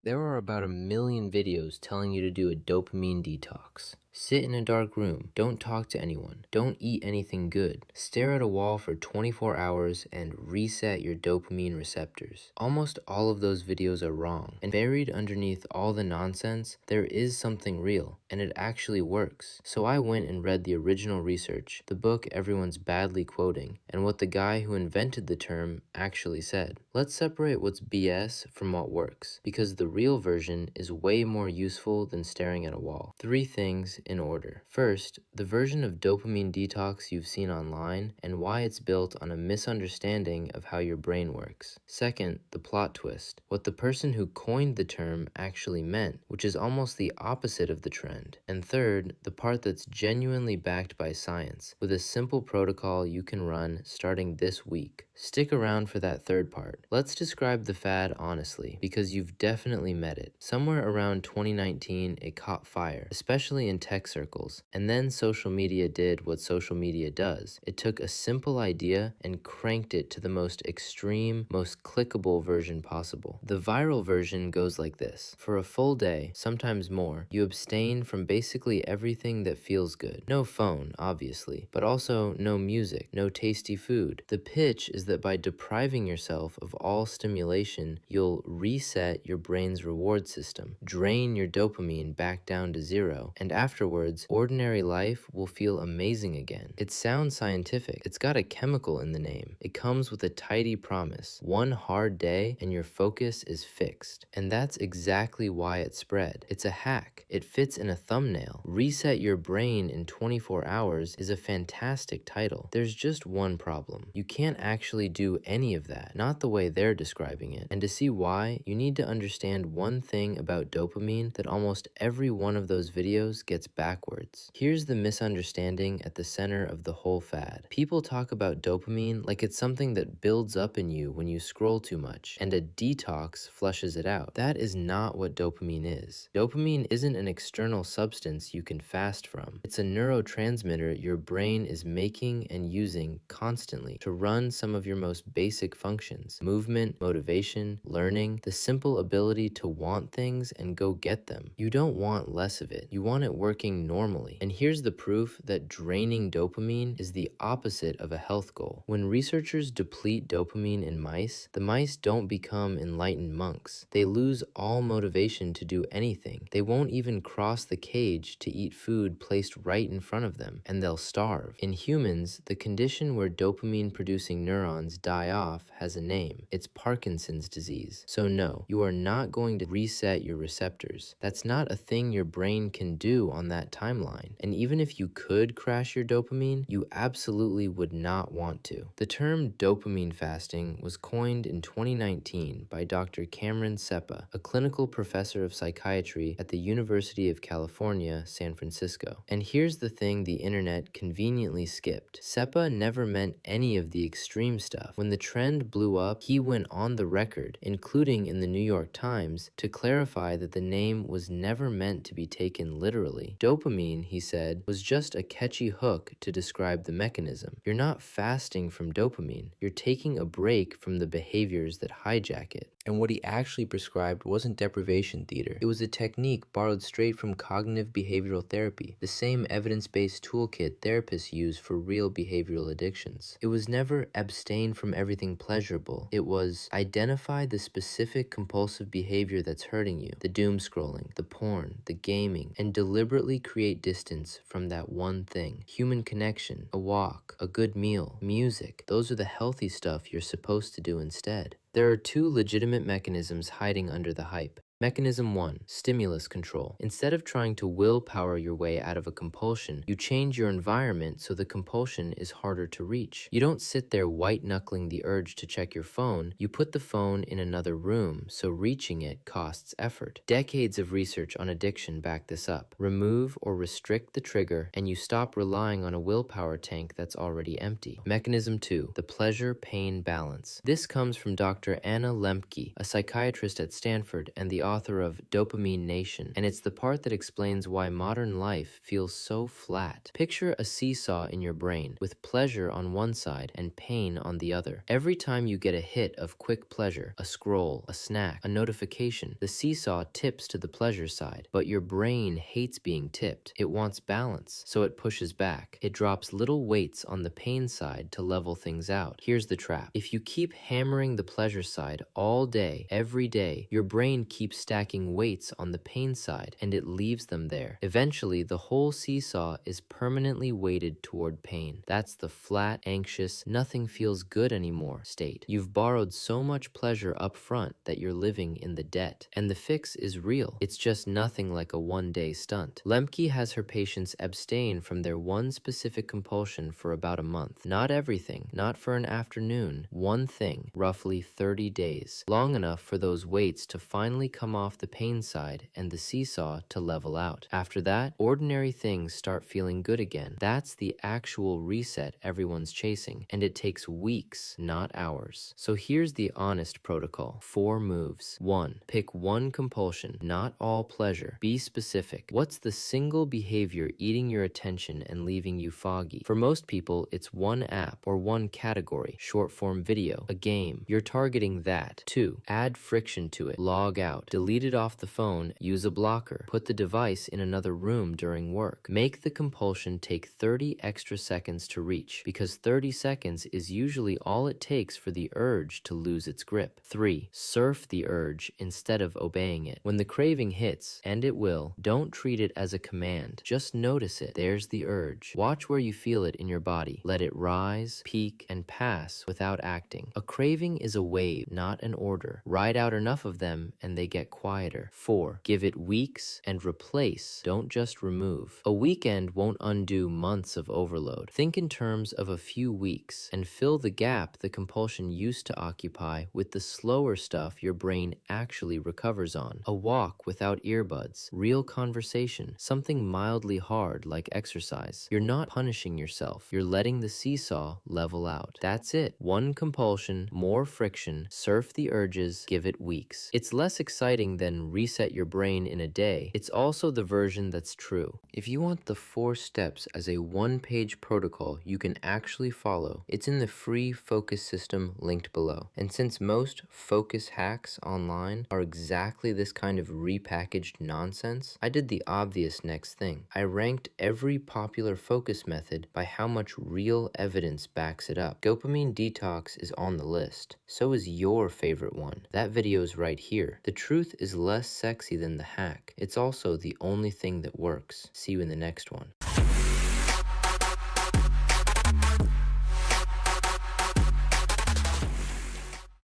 There are about 1 million videos telling you to do a dopamine detox. Sit in a dark room, don't talk to anyone, don't eat anything good, stare at a wall for 24 hours and reset your dopamine receptors. Almost all of those videos are wrong, and buried underneath all the nonsense, there is something real, and it actually works. So I went and read the original research, the book everyone's badly quoting, and what the guy who invented the term actually said. Let's separate what's BS from what works, because the real version is way more useful than staring at a wall. 3 things in order. First, the version of dopamine detox you've seen online and why it's built on a misunderstanding of how your brain works. Second, the plot twist, what the person who coined the term actually meant, which is almost the opposite of the trend. And third, the part that's genuinely backed by science, with a simple protocol you can run starting this week. Stick around for that third part. Let's describe the fad honestly, because you've definitely met it. Somewhere around 2019, it caught fire, especially in tech circles. And then social media did what social media does. It took a simple idea and cranked it to the most extreme, most clickable version possible. The viral version goes like this. For a full day, sometimes more, you abstain from basically everything that feels good. No phone, obviously, but also no music, no tasty food. The pitch is that by depriving yourself of all stimulation, you'll reset your brain's reward system, drain your dopamine back down to zero, and afterwards, ordinary life will feel amazing again. It sounds scientific. It's got a chemical in the name. It comes with a tidy promise. One hard day and your focus is fixed. And that's exactly why it spread. It's a hack. It fits in a thumbnail. Reset your brain in 24 hours is a fantastic title. There's just one problem. You can't actually do any of that, not the way they're describing it. And to see why, you need to understand one thing about dopamine that almost every one of those videos gets backwards. Here's the misunderstanding at the center of the whole fad. People talk about dopamine like it's something that builds up in you when you scroll too much, and a detox flushes it out. That is not what dopamine is. Dopamine isn't an external substance you can fast from. It's a neurotransmitter your brain is making and using constantly to run some of your most basic functions: movement, motivation, learning, the simple ability to want things and go get them. You don't want less of it. You want it working normally. And here's the proof that draining dopamine is the opposite of a health goal. When researchers deplete dopamine in mice, the mice don't become enlightened monks. They lose all motivation to do anything. They won't even cross the cage to eat food placed right in front of them, and they'll starve. In humans, the condition where dopamine producing neurons die off has a name. It's Parkinson's disease. So no, you are not going to reset your receptors. That's not a thing your brain can do on that timeline. And even if you could crash your dopamine, you absolutely would not want to. The term dopamine fasting was coined in 2019 by Dr. Cameron Seppa, a clinical professor of psychiatry at the University of California, San Francisco. And here's the thing the internet conveniently skipped. Seppa never meant any of the extreme stuff. When the trend blew up, he went on the record, including in the New York Times, to clarify that the name was never meant to be taken literally. Dopamine, he said, was just a catchy hook to describe the mechanism. You're not fasting from dopamine. You're taking a break from the behaviors that hijack it. And what he actually prescribed wasn't deprivation theater. It was a technique borrowed straight from cognitive behavioral therapy, the same evidence-based toolkit therapists use for real behavioral addictions. It was never abstain from everything pleasurable. It was identify the specific compulsive behavior that's hurting you, the doom scrolling, the porn, the gaming, and deliberately create distance from that one thing. Human connection, a walk, a good meal, music. Those are the healthy stuff you're supposed to do instead. There are 2 legitimate mechanisms hiding under the hype. Mechanism 1, stimulus control. Instead of trying to willpower your way out of a compulsion, you change your environment so the compulsion is harder to reach. You don't sit there white-knuckling the urge to check your phone, you put the phone in another room so reaching it costs effort. Decades of research on addiction back this up. Remove or restrict the trigger and you stop relying on a willpower tank that's already empty. Mechanism 2, the pleasure-pain balance. This comes from Dr. Anna Lembke, a psychiatrist at Stanford and the author of Dopamine Nation, and it's the part that explains why modern life feels so flat. Picture a seesaw in your brain, with pleasure on one side and pain on the other. Every time you get a hit of quick pleasure, a scroll, a snack, a notification, the seesaw tips to the pleasure side. But your brain hates being tipped. It wants balance, so it pushes back. It drops little weights on the pain side to level things out. Here's the trap. If you keep hammering the pleasure side all day, every day, your brain keeps stacking weights on the pain side, and it leaves them there. Eventually, the whole seesaw is permanently weighted toward pain. That's the flat, anxious, nothing feels good anymore state. You've borrowed so much pleasure up front that you're living in the debt. And the fix is real. It's just nothing like a one-day stunt. Lemke has her patients abstain from their one specific compulsion for about a month. Not everything, not for an afternoon, one thing, roughly 30 days. Long enough for those weights to finally come off the pain side and the seesaw to level out. After that, ordinary things start feeling good again. That's the actual reset everyone's chasing, and it takes weeks, not hours. So here's the honest protocol. 4 moves. 1. Pick one compulsion, not all pleasure. Be specific. What's the single behavior eating your attention and leaving you foggy? For most people, it's one app or one category, short-form video, a game. You're targeting that. 2. Add friction to it. Log out. Delete it off the phone. Use a blocker. Put the device in another room during work. Make the compulsion take 30 extra seconds to reach, because 30 seconds is usually all it takes for the urge to lose its grip. 3. Surf the urge instead of obeying it. When the craving hits, and it will, don't treat it as a command. Just notice it. There's the urge. Watch where you feel it in your body. Let it rise, peak, and pass without acting. A craving is a wave, not an order. Ride out enough of them and they get quieter. 4. Give it weeks and replace, don't just remove. A weekend won't undo months of overload. Think in terms of a few weeks and fill the gap the compulsion used to occupy with the slower stuff your brain actually recovers on. A walk without earbuds, real conversation, something mildly hard like exercise. You're not punishing yourself. You're letting the seesaw level out. That's it. One compulsion, more friction, surf the urges, give it weeks. It's less exciting than reset your brain in a day. It's also the version that's true. If you want the 4 steps as a one-page protocol you can actually follow, it's in the free focus system linked below. And since most focus hacks online are exactly this kind of repackaged nonsense, I did the obvious next thing. I ranked every popular focus method by how much real evidence backs it up. Dopamine Detox is on the list. So is your favorite one. That video's right here. The truth is less sexy than the hack. It's also the only thing that works. See you in the next one.